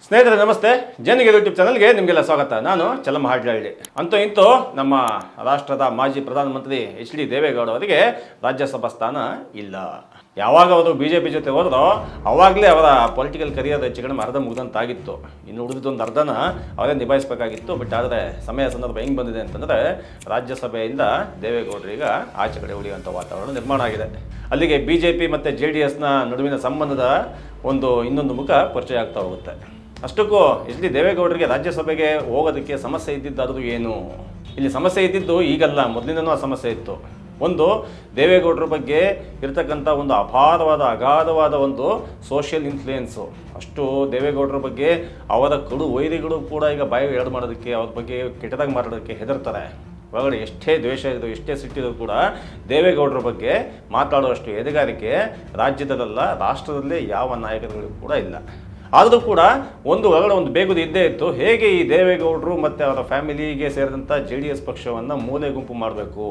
ಸ್ನೇಹಿತರೆ ನಮಸ್ತೆ. ಜನಗೆ ಯೂಟ್ಯೂಬ್ ಚಾನಲ್ಗೆ ನಿಮಗೆಲ್ಲ ಸ್ವಾಗತ. ನಾನು ಚಲಮ ಹಾಡ್ಲಹಳ್ಳಿ. ಅಂತೂ ಇಂತೂ ನಮ್ಮ ರಾಷ್ಟ್ರದ ಮಾಜಿ ಪ್ರಧಾನಮಂತ್ರಿ ಎಚ್ ಡಿ ದೇವೇಗೌಡ ಅವರಿಗೆ ರಾಜ್ಯಸಭಾ ಸ್ಥಾನ ಇಲ್ಲ. ಯಾವಾಗ ಅವರು ಬಿಜೆಪಿ ಜೊತೆ ಹೋದ್ರೋ ಅವಾಗಲೇ ಅವರ ಪೊಲಿಟಿಕಲ್ ಕರಿಯರ್ ಹೆಚ್ಚು ಕಡಿಮೆ ಅರ್ಧ ಮುಗಿದಂತಾಗಿತ್ತು. ಇನ್ನು ಉಳಿದೊಂದು ಅರ್ಧನ ಅವರೇ ನಿಭಾಯಿಸಬೇಕಾಗಿತ್ತು. ಬಟ್ ಆದರೆ ಸಮಯ ಸಂದರ್ಭ ಹೆಂಗೆ ಬಂದಿದೆ ಅಂತಂದರೆ ರಾಜ್ಯಸಭೆಯಿಂದ ದೇವೇಗೌಡರೀಗ ಆಚೆ ಕಡೆ ಉಳಿಯುವಂಥ ವಾತಾವರಣ ನಿರ್ಮಾಣ ಆಗಿದೆ. ಅಲ್ಲಿಗೆ ಬಿಜೆಪಿ ಮತ್ತು JDSನ ನಡುವಿನ ಸಂಬಂಧದ ಇನ್ನೊಂದು ಮುಖ ಪರಿಚಯ ಆಗ್ತಾ ಹೋಗುತ್ತೆ. ಅಷ್ಟಕ್ಕೂ ಎಚ್ ಡಿ ದೇವೇಗೌಡರಿಗೆ ರಾಜ್ಯಸಭೆಗೆ ಹೋಗೋದಕ್ಕೆ ಸಮಸ್ಯೆ ಇದ್ದಿದ್ದಾದರೂ ಏನು? ಇಲ್ಲಿ ಸಮಸ್ಯೆ ಇದ್ದಿದ್ದು ಈಗಲ್ಲ, ಮೊದಲಿಂದನೂ ಆ ಸಮಸ್ಯೆ ಇತ್ತು. ದೇವೇಗೌಡರ ಬಗ್ಗೆ ಇರತಕ್ಕಂಥ ಅಗಾಧವಾದ ಸೋಷಿಯಲ್ ಇನ್ಫ್ಲೂಯೆನ್ಸು. ಅಷ್ಟು ದೇವೇಗೌಡರ ಬಗ್ಗೆ ಅವರ ಕಡು ವೈರಿಗಳು ಕೂಡ ಈಗ ಬಾಯಿಗೆ ಎರಡು ಮಾಡೋದಕ್ಕೆ, ಅವ್ರ ಬಗ್ಗೆ ಕೆಟ್ಟದಾಗಿ ಮಾತಾಡೋದಕ್ಕೆ ಹೆದರ್ತಾರೆ. ಒಳಗಡೆ ಎಷ್ಟೇ ದ್ವೇಷ ಇದ್ರು, ಎಷ್ಟೇ ಸಿಟ್ಟಿದ್ರು ಕೂಡ ದೇವೇಗೌಡರ ಬಗ್ಗೆ ಮಾತಾಡುವಷ್ಟು ಎದೆಗಾರಿಕೆ ರಾಜ್ಯದಲ್ಲ, ರಾಷ್ಟ್ರದಲ್ಲೇ ಯಾವ ನಾಯಕರುಗಳಿಗೂ ಕೂಡ ಇಲ್ಲ. ಆದರೂ ಕೂಡ ಒಳಗಡೆ ಬೇಗುದು ಇದ್ದೇ ಇತ್ತು. ಹೇಗೆ ಈ ದೇವೇಗೌಡರು ಮತ್ತು ಅವರ ಫ್ಯಾಮಿಲಿಗೆ ಸೇರಿದಂಥ JDS ಪಕ್ಷವನ್ನು ಮೂಲೆ ಗುಂಪು ಮಾಡಬೇಕು,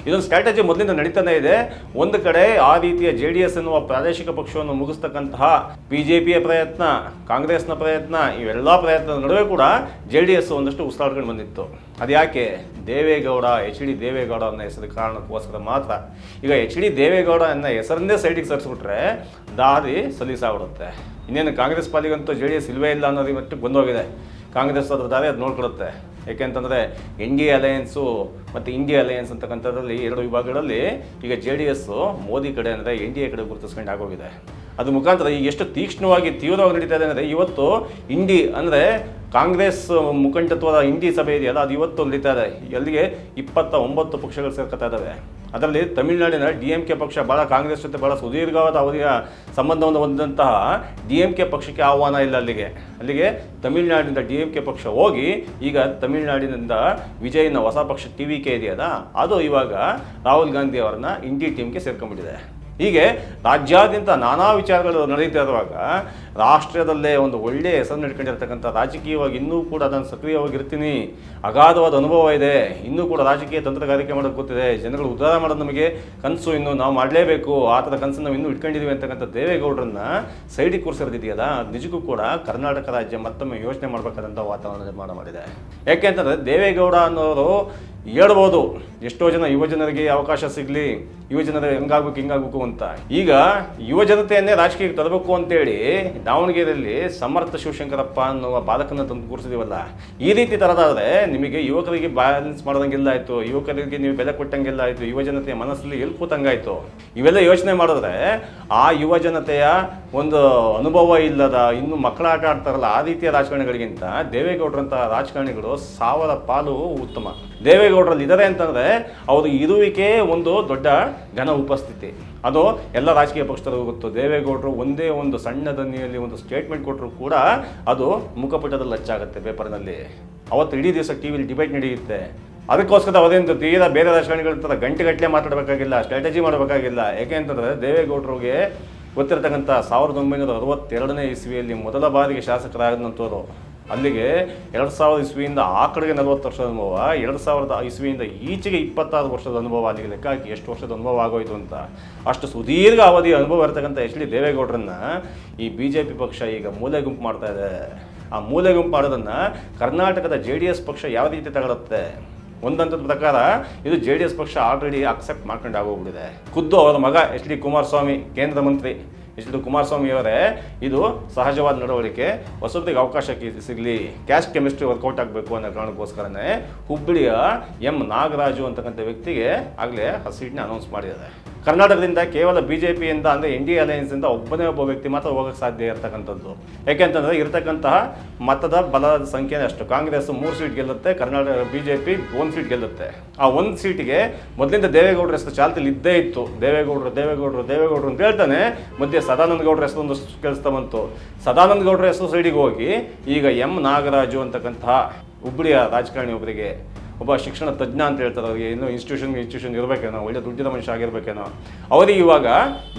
ಇದೊಂದು ಸ್ಟ್ರಾಟಜಿ ಮೊದಲಿಂದ ನಡೀತಾನೆ ಇದೆ. ಒಂದು ಕಡೆ ಆ ರೀತಿಯ JDS ಎನ್ನುವ ಪ್ರಾದೇಶಿಕ ಪಕ್ಷವನ್ನು ಮುಗಿಸ್ತಕ್ಕಂತಹ BJPಯ ಪ್ರಯತ್ನ, ಕಾಂಗ್ರೆಸ್ನ ಪ್ರಯತ್ನ, ಇವೆಲ್ಲ ಪ್ರಯತ್ನದ ನಡುವೆ ಕೂಡ JDS ಒಂದಷ್ಟು ಉಸಿರಾಡ್ಕೊಂಡು ಬಂದಿತ್ತು. ಅದು ಯಾಕೆ? ದೇವೇಗೌಡ, ಎಚ್ ಡಿ ದೇವೇಗೌಡ ಅನ್ನೋ ಹೆಸರು ಕಾರಣಕ್ಕೋಸ್ಕರ ಮಾತ್ರ. ಈಗ ಎಚ್ ಡಿ ದೇವೇಗೌಡ ಅನ್ನೋ ಹೆಸರನ್ನೇ ಸೈಡಿಗೆ ಸರಿಸ್ಬಿಟ್ರೆ ದಾರಿ ಸಲೀಸಾಗ್ಬಿಡುತ್ತೆ. ಇನ್ನೇನು ಕಾಂಗ್ರೆಸ್ ಪಾಲಿಗಂತೂ JDS ಇಲ್ವೇ ಇಲ್ಲ ಅನ್ನೋದು ಮಟ್ಟಿಗೆ ಬಂದೋಗಿದೆ. ಕಾಂಗ್ರೆಸ್ ಅದ್ರ ದಾರಿ ಅದು ನೋಡ್ಕೊಳುತ್ತೆ. ಏಕೆಂತಂದರೆ NDA ಅಲಯನ್ಸು ಮತ್ತು ಇಂಡಿಯಾ ಅಲಯನ್ಸ್ ಅಂತಕ್ಕಂಥದ್ರಲ್ಲಿ ಎರಡು ವಿಭಾಗಗಳಲ್ಲಿ ಈಗ JDS ಮೋದಿ ಕಡೆ ಅಂದರೆ NDA ಕಡೆ ಗುರುತಿಸ್ಕೊಂಡು ಆಗೋಗಿದೆ. ಅದು ಮುಖಾಂತರ ಈಗ ಎಷ್ಟು ತೀವ್ರವಾಗಿ ನಡೀತಾ ಇದೆ ಅಂದರೆ, ಇವತ್ತು ಇಂಡಿ ಅಂದರೆ ಕಾಂಗ್ರೆಸ್ ಮುಖಂಡತ್ವದ ಇಂಡಿ ಸಭೆ ಇದೆಯಲ್ಲ, ಅದು ಇವತ್ತು ನಡೀತಾ ಇದೆ. ಅಲ್ಲಿಗೆ 29 ಪಕ್ಷಗಳು ಸೇರ್ಕೊತಾ ಇದ್ದಾವೆ. ಅದರಲ್ಲಿ ತಮಿಳುನಾಡಿನ DMK ಪಕ್ಷ ಭಾಳ ಕಾಂಗ್ರೆಸ್ ಜೊತೆ ಭಾಳ ಸುದೀರ್ಘವಾದ ಅವಧಿಯ ಸಂಬಂಧವನ್ನು ಹೊಂದಿದಂತಹ DMK ಪಕ್ಷಕ್ಕೆ ಆಹ್ವಾನ ಇಲ್ಲ. ಅಲ್ಲಿಗೆ ತಮಿಳುನಾಡಿನಿಂದ DMK ಪಕ್ಷ ಹೋಗಿ ಈಗ ತಮಿಳುನಾಡಿನಿಂದ ವಿಜಯ್ನ ಹೊಸ ಪಕ್ಷ TVK ಇದೆಯಲ್ಲ, ಅದು ಇವಾಗ ರಾಹುಲ್ ಗಾಂಧಿ ಅವರನ್ನ ಇಂಡಿ ಟೀಮ್ಗೆ ಸೇರ್ಕೊಂಡ್ಬಿಟ್ಟಿದೆ. ಹೀಗೆ ರಾಜ್ಯಾದ್ಯಂತ ನಾನಾ ವಿಚಾರಗಳು ನಡೀತಾ ಇರುವಾಗ ರಾಷ್ಟ್ರದಲ್ಲೇ ಒಂದು ಒಳ್ಳೆಯ ಹೆಸರು ನಡ್ಕೊಂಡಿರ್ತಕ್ಕಂಥ, ರಾಜಕೀಯವಾಗಿ ಇನ್ನೂ ಕೂಡ ನಾನು ಸಕ್ರಿಯವಾಗಿರ್ತೀನಿ, ಅಗಾಧವಾದ ಅನುಭವ ಇದೆ, ಇನ್ನೂ ಕೂಡ ರಾಜಕೀಯ ತಂತ್ರಗಾರಿಕೆ ಮಾಡೋಕ್ಕೆ ಗೊತ್ತಿದೆ, ಜನಗಳು ಉದ್ಧಾರ ಮಾಡೋದು ನಮಗೆ ಕನಸು, ಇನ್ನು ನಾವು ಮಾಡಲೇಬೇಕು, ಆ ಥರ ಕನಸನ್ನು ನಾವು ಇನ್ನೂ ಇಟ್ಕೊಂಡಿದ್ದೀವಿ ಅಂತಕ್ಕಂಥ ದೇವೇಗೌಡರನ್ನ ಸೈಡಿಗೆ ಕೂರಿಸಿರೋದಿದೆಯಲ್ಲ, ನಿಜಕ್ಕೂ ಕೂಡ ಕರ್ನಾಟಕ ರಾಜ್ಯ ಮತ್ತೊಮ್ಮೆ ಯೋಚನೆ ಮಾಡಬೇಕಾದಂಥ ವಾತಾವರಣ ನಿರ್ಮಾಣ ಮಾಡಿದೆ. ಯಾಕೆ ಅಂತಂದರೆ ದೇವೇಗೌಡ ಅನ್ನೋರು ಹೇಳ್ಬೋದು, ಎಷ್ಟೋ ಜನ ಯುವಜನರಿಗೆ ಅವಕಾಶ ಸಿಗಲಿ, ಯುವಜನರು ಹಿಂಗಾಗಬೇಕು ಅಂತ. ಈಗ ಯುವಜನತೆಯನ್ನೇ ರಾಜಕೀಯಕ್ಕೆ ತರಬೇಕು ಅಂತೇಳಿ ದಾವಣಗೆರೆಯಲ್ಲಿ ಸಮರ್ಥ ಶಿವಶಂಕರಪ್ಪ ಅನ್ನುವ ಬಾಲಕನ ತಂದು ಕೂರಿಸಿದೀವಲ್ಲ, ಈ ರೀತಿ ತರದಾದ್ರೆ ನಿಮಗೆ ಯುವಕರಿಗೆ ಬ್ಯಾಲೆನ್ಸ್ ಮಾಡೋದಂಗೆಲ್ಲ ಆಯಿತು, ಯುವಕರಿಗೆ ನೀವು ಬೆಲೆ ಕೊಟ್ಟಂಗೆಲ್ಲ ಆಯಿತು, ಯುವಜನತೆಯ ಮನಸ್ಸಲ್ಲಿ ಎಲ್ಲಿ ಕೂತಂಗಾಯಿತು. ಇವೆಲ್ಲ ಯೋಚನೆ ಮಾಡಿದ್ರೆ ಆ ಯುವಜನತೆಯ ಅನುಭವ ಇಲ್ಲದ, ಇನ್ನು ಮಕ್ಕಳ ಆಟ ಆಡ್ತಾರಲ್ಲ ಆ ರೀತಿಯ ರಾಜಕಾರಣಿಗಳಿಗಿಂತ ದೇವೇಗೌಡರಂತಹ ರಾಜಕಾರಣಿಗಳು 1000 ಪಾಲು ಉತ್ತಮ. ದೇವೇಗೌಡರಲ್ಲಿ ಇದ್ದಾರೆ ಅಂತಂದರೆ ಅವರು ಇರುವಿಕೆ ದೊಡ್ಡ ಘನ ಉಪಸ್ಥಿತಿ. ಅದು ಎಲ್ಲ ರಾಜಕೀಯ ಪಕ್ಷದವರಿಗೂ ಗೊತ್ತು. ದೇವೇಗೌಡರು ಒಂದೇ ಸಣ್ಣ ದನಿಯಲ್ಲಿ ಸ್ಟೇಟ್ಮೆಂಟ್ ಕೊಟ್ಟರು ಕೂಡ ಅದು ಮುಖಪುಟದಲ್ಲಿ ಹಚ್ಚಾಗುತ್ತೆ, ಪೇಪರ್ನಲ್ಲಿ. ಅವತ್ತು ಇಡೀ ದಿವಸ TVಲಿ ಡಿಬೇಟ್ ನಡೆಯುತ್ತೆ. ಅದಕ್ಕೋಸ್ಕರ ಅವರೇನು ತೀರಾ ಬೇರೆ ರಾಜಕಾರಣಿಗಳ ಥರ ಗಂಟೆಗಟ್ಟಲೆ ಮಾತಾಡಬೇಕಾಗಿಲ್ಲ, ಸ್ಟ್ರಾಟಜಿ ಮಾಡಬೇಕಾಗಿಲ್ಲ. ಯಾಕೆ ಅಂತಂದರೆ ದೇವೇಗೌಡರಿಗೆ ಗೊತ್ತಿರತಕ್ಕಂಥ 1962ನೇ ಇಸ್ವಿಯಲ್ಲಿ ಮೊದಲ ಬಾರಿಗೆ ಶಾಸಕರಾದಂಥವ್ರು. ಅಲ್ಲಿಗೆ 2000 ಇಸ್ವಿಯಿಂದ ಆ ಕಡೆಗೆ 40 ವರ್ಷದ ಅನುಭವ, 2000 ಇಸ್ವಿಯಿಂದ ಈಚೆಗೆ 26 ವರ್ಷದ ಅನುಭವ. ಅಲ್ಲಿಗೆ ಲೆಕ್ಕ ಹಾಕಿ ಎಷ್ಟು ವರ್ಷದ ಅನುಭವ ಆಗೋಯ್ತು ಅಂತ. ಅಷ್ಟು ಸುದೀರ್ಘ ಅವಧಿಯ ಅನುಭವ ಇರತಕ್ಕಂಥ ಎಚ್ ಡಿ ದೇವೇಗೌಡರನ್ನ ಈ BJP ಪಕ್ಷ ಈಗ ಮೂಲೆ ಗುಂಪು ಮಾಡ್ತಾ ಇದೆ. ಆ ಮೂಲೆ ಗುಂಪು ಮಾಡೋದನ್ನು ಕರ್ನಾಟಕದ JDS ಪಕ್ಷ ಯಾವ ರೀತಿ ತಗೊಳುತ್ತೆ? ಒಂದಂತದ ಪ್ರಕಾರ ಇದು JDS ಪಕ್ಷ ಆಲ್ರೆಡಿ ಅಕ್ಸೆಪ್ಟ್ ಮಾಡ್ಕೊಂಡು ಆಗೋಗ್ಬಿಟ್ಟಿದೆ. ಖುದ್ದು ಅವರ ಮಗ ಎಚ್ ಡಿ ಕುಮಾರಸ್ವಾಮಿ, ಕೇಂದ್ರ ಮಂತ್ರಿ ಎಚ್ ಡಿ ಕುಮಾರಸ್ವಾಮಿ ಅವರೇ, ಇದು ಸಹಜವಾದ ನಡವಳಿಕೆ, ಹೊಸಬ್ರಿಗೆ ಅವಕಾಶ ಸಿಗಲಿ, ಕ್ಯಾಸ್ಟ್ ಕೆಮಿಸ್ಟ್ರಿ ವರ್ಕೌಟ್ ಆಗಬೇಕು ಅನ್ನೋ ಕಾರಣಕ್ಕೋಸ್ಕರನೇ ಹುಬ್ಬಳ್ಳಿಯ M ನಾಗರಾಜು ಅಂತಕ್ಕಂಥ ವ್ಯಕ್ತಿಗೆ ಆಗಲೇ ಆ ಸೀಟ್ನ ಅನೌನ್ಸ್ ಮಾಡಿದ್ದಾರೆ. ಕರ್ನಾಟಕದಿಂದ ಕೇವಲ BJPಯಿಂದ ಅಂದರೆ NDA ಅಲಯನ್ಸಿಂದ ಒಬ್ಬ ವ್ಯಕ್ತಿ ಮಾತ್ರ ಹೋಗೋಕ್ಕೆ ಸಾಧ್ಯ ಇರತಕ್ಕಂಥದ್ದು. ಯಾಕೆಂತಂದರೆ ಇರತಕ್ಕಂತಹ ಮತದ ಬಲದ ಸಂಖ್ಯೆನೇ ಅಷ್ಟು. ಕಾಂಗ್ರೆಸ್ 3 ಸೀಟ್ ಗೆಲ್ಲುತ್ತೆ, ಕರ್ನಾಟಕ BJP 1 ಸೀಟ್ ಗೆಲ್ಲುತ್ತೆ. ಆ 1 ಸೀಟಿಗೆ ಮೊದಲಿಂದ ದೇವೇಗೌಡರ ಹೆಸರು ಚಾಲ್ತಿಲಿ ಇದ್ದೇ ಇತ್ತು. ದೇವೇಗೌಡರು ಅಂತ ಹೇಳ್ತಾನೆ, ಮಧ್ಯೆ ಸದಾನಂದ ಗೌಡರ ಹೆಸರು ಕೇಳಿಸ್ತಾ ಬಂತು. ಸದಾನಂದ ಗೌಡರ ಹೆಸರು ಸೈಡಿಗೆ ಹೋಗಿ ಈಗ M ನಾಗರಾಜು ಅಂತಕ್ಕಂತಹ ಹುಬ್ಬಳ್ಳಿಯ ರಾಜಕಾರಣಿ ಒಬ್ಬರಿಗೆ, ಒಬ್ಬ ಶಿಕ್ಷಣ ತಜ್ಞ ಅಂತ ಹೇಳ್ತಾರೆ, ಅವರಿಗೆ ಇನ್ನೂ ಇನ್ಸ್ಟಿಟ್ಯೂಷನ್ ಇರಬೇಕೇನೋ, ಒಳ್ಳೆ ದುಡ್ಡಿನ ಮನುಷ್ಯ ಆಗಿರ್ಬೇಕೇನೋ, ಅವರಿಗೆ ಇವಾಗ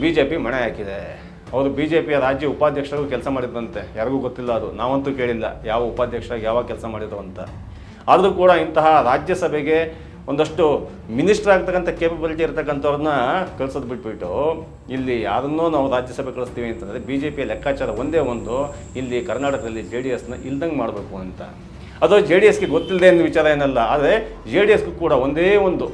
BJP ಮಣೆ ಹಾಕಿದೆ. ಅವರು BJPಯ ರಾಜ್ಯ ಉಪಾಧ್ಯಕ್ಷರಾಗೂ ಕೆಲಸ ಮಾಡಿದ್ರಂತೆ, ಯಾರಿಗೂ ಗೊತ್ತಿಲ್ಲ ಅದು, ನಾವಂತೂ ಕೇಳಿಲ್ಲ ಯಾವ ಉಪಾಧ್ಯಕ್ಷರಾಗಿ ಯಾವಾಗ ಕೆಲಸ ಮಾಡಿದ್ರು ಅಂತ. ಆದರೂ ಕೂಡ ಇಂತಹ ರಾಜ್ಯಸಭೆಗೆ ಒಂದಷ್ಟು ಮಿನಿಸ್ಟರ್ ಆಗ್ತಕ್ಕಂಥ ಕೇಪಬಿಲಿಟಿ ಇರ್ತಕ್ಕಂಥವ್ರನ್ನ ಕಳ್ಸೋದು ಬಿಟ್ಬಿಟ್ಟು ಇಲ್ಲಿ ಯಾರನ್ನೋ ನಾವು ರಾಜ್ಯಸಭೆ ಕಳಿಸ್ತೀವಿ ಅಂತಂದರೆ ಬಿ ಜೆ ಪಿಯ ಲೆಕ್ಕಾಚಾರ ಒಂದೇ ಒಂದು, ಇಲ್ಲಿ ಕರ್ನಾಟಕದಲ್ಲಿ JDSನ ಇಲ್ದಂಗೆ ಮಾಡಬೇಕು ಅಂತ. ಅದು JDSಗೆ ಗೊತ್ತಿಲ್ಲದೆ ಅನ್ನೋ ವಿಚಾರ ಏನಲ್ಲ, ಆದರೆ JDSಗೂ ಕೂಡ ಒಂದೇ ಒಂದು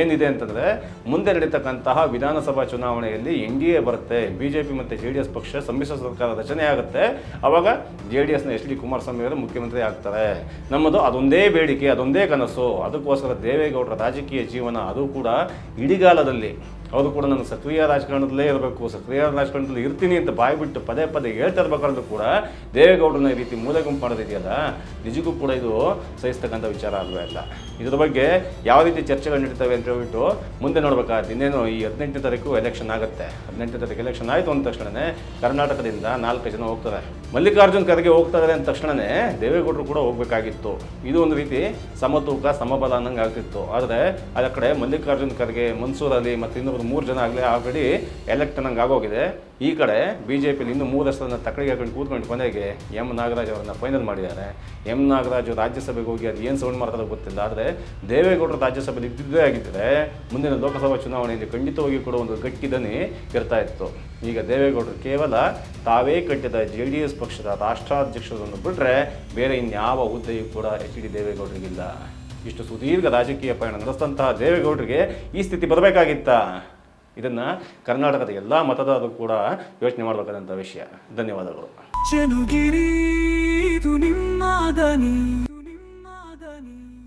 ಏನಿದೆ ಅಂತಂದರೆ ಮುಂದೆ ನಡೀತಕ್ಕಂತಹ ವಿಧಾನಸಭಾ ಚುನಾವಣೆಯಲ್ಲಿ NDA ಬರುತ್ತೆ, BJP ಮತ್ತು JDS ಪಕ್ಷ ಸಮ್ಮಿಶ್ರ ಸರ್ಕಾರ ರಚನೆ ಆಗುತ್ತೆ, ಆವಾಗ JDSನ HD ಕುಮಾರಸ್ವಾಮಿ ಅವರು ಮುಖ್ಯಮಂತ್ರಿ ಆಗ್ತಾರೆ. ನಮ್ಮದು ಅದೊಂದೇ ಬೇಡಿಕೆ, ಅದೊಂದೇ ಕನಸು. ಅದಕ್ಕೋಸ್ಕರ ದೇವೇಗೌಡರ ರಾಜಕೀಯ ಜೀವನ ಅದು ಕೂಡ ಇಡಿಗಾಲದಲ್ಲಿ ಅವರು ಕೂಡ ನಾನು ಸಕ್ರಿಯ ರಾಜಕಾರಣದಲ್ಲೇ ಇರಬೇಕು, ಸಕ್ರಿಯ ರಾಜಕಾರಣದಲ್ಲಿ ಇರ್ತೀನಿ ಅಂತ ಬಾಯ್ಬಿಟ್ಟು ಪದೇ ಪದೇ ಹೇಳ್ತಾ ಇರಬೇಕಾದ್ರೂ ಕೂಡ ದೇವೇಗೌಡರನ್ನ ಈ ರೀತಿ ಮೂಲೆ ಗುಂಪು ಮಾಡೋದಿದೆಯಲ್ಲ, ನಿಜಕ್ಕೂ ಕೂಡ ಇದು ಸಹಿಸ್ತಕ್ಕಂಥ ವಿಚಾರ ಅಲ್ವೇ ಅಲ್ಲ. ಇದ್ರ ಬಗ್ಗೆ ಯಾವ ರೀತಿ ಚರ್ಚೆಗಳು ನಡೀತವೆ ಅಂತ ಹೇಳ್ಬಿಟ್ಟು ಮುಂದೆ ನೋಡ್ಬೇಕಾದ್ರೆ ಇನ್ನೇನು ಈ 18ನೇ ತಾರೀಕು ಎಲೆಕ್ಷನ್ ಆಗುತ್ತೆ. 18ನೇ ತಾರೀಕು ಎಲೆಕ್ಷನ್ ಆಯಿತು ಅಂದ ತಕ್ಷಣವೇ ಕರ್ನಾಟಕದಿಂದ 4 ಜನ ಹೋಗ್ತಾರೆ. ಮಲ್ಲಿಕಾರ್ಜುನ್ ಖರ್ಗೆ ಹೋಗ್ತಾರೆ ಅಂದ ತಕ್ಷಣವೇ ದೇವೇಗೌಡರು ಕೂಡ ಹೋಗಬೇಕಾಗಿತ್ತು. ಇದು ಒಂದು ರೀತಿ ಸಮತೂಕ ಸಮಬಲ ಅನ್ನಂಗೆ ಆಗ್ತಿತ್ತು. ಆದರೆ ಆ ಕಡೆ ಮಲ್ಲಿಕಾರ್ಜುನ್ ಖರ್ಗೆ, ಮನ್ಸೂರ್ ಅಲಿ ಮತ್ತು ಇನ್ನೊಬ್ಬರು 3 ಜನ ಆಗಲೇ ಆಲ್ರೆಡಿ ಎಲೆಕ್ಟ್ ಅನ್ನಂಗೆ ಆಗೋಗಿದೆ. ಈ ಕಡೆ BJPಲಿ ಇನ್ನೂ 3 ಹೆಸರನ್ನು ತಕ್ಕಡಿಗೆ ಹಾಕೊಂಡು ಕೂತ್ಕೊಂಡು ಕೊನೆಗೆ M ನಾಗರಾಜ್ ಅವರನ್ನ ಫೈನಲ್ ಮಾಡಿದ್ದಾರೆ. M ನಾಗರಾಜು ರಾಜ್ಯಸಭೆಗೆ ಹೋಗಿ ಅದು ಏನು ಸೌಂಡ್ ಮಾಡ್ತಾರೋ ಗೊತ್ತಿಲ್ಲ. ಆದರೆ ದೇವೇಗೌಡರು ರಾಜ್ಯಸಭೆಯಲ್ಲಿ ಇದ್ದಿದ್ದೇ ಆಗಿದ್ದರೆ ಮುಂದಿನ ಲೋಕಸಭಾ ಚುನಾವಣೆಯಲ್ಲಿ ಖಂಡಿತವಾಗಿ ಕೂಡ ಒಂದು ಗಟ್ಟಿ ದನಿ ಇರ್ತಾ ಇತ್ತು. ಈಗ ದೇವೇಗೌಡರು ಕೇವಲ ತಾವೇ ಕಟ್ಟಿದ JDS ಪಕ್ಷದ ರಾಷ್ಟ್ರಾಧ್ಯಕ್ಷರನ್ನು ಬಿಟ್ಟರೆ ಬೇರೆ ಇನ್ಯಾವ ಹುದ್ದೆಯೂ ಕೂಡ HD ದೇವೇಗೌಡರಿಗಿಲ್ಲ. ಇಷ್ಟು ಸುದೀರ್ಘ ರಾಜಕೀಯ ಪಯಣ ನಡೆಸಿದಂತಹ ದೇವೇಗೌಡರಿಗೆ ಈ ಸ್ಥಿತಿ ಬರಬೇಕಾಗಿತ್ತ? ಇದನ್ನು ಕರ್ನಾಟಕದ ಎಲ್ಲ ಮತದಾರರು ಕೂಡ ಯೋಚನೆ ಮಾಡಬೇಕಾದಂಥ ವಿಷಯ. ಧನ್ಯವಾದಗಳು.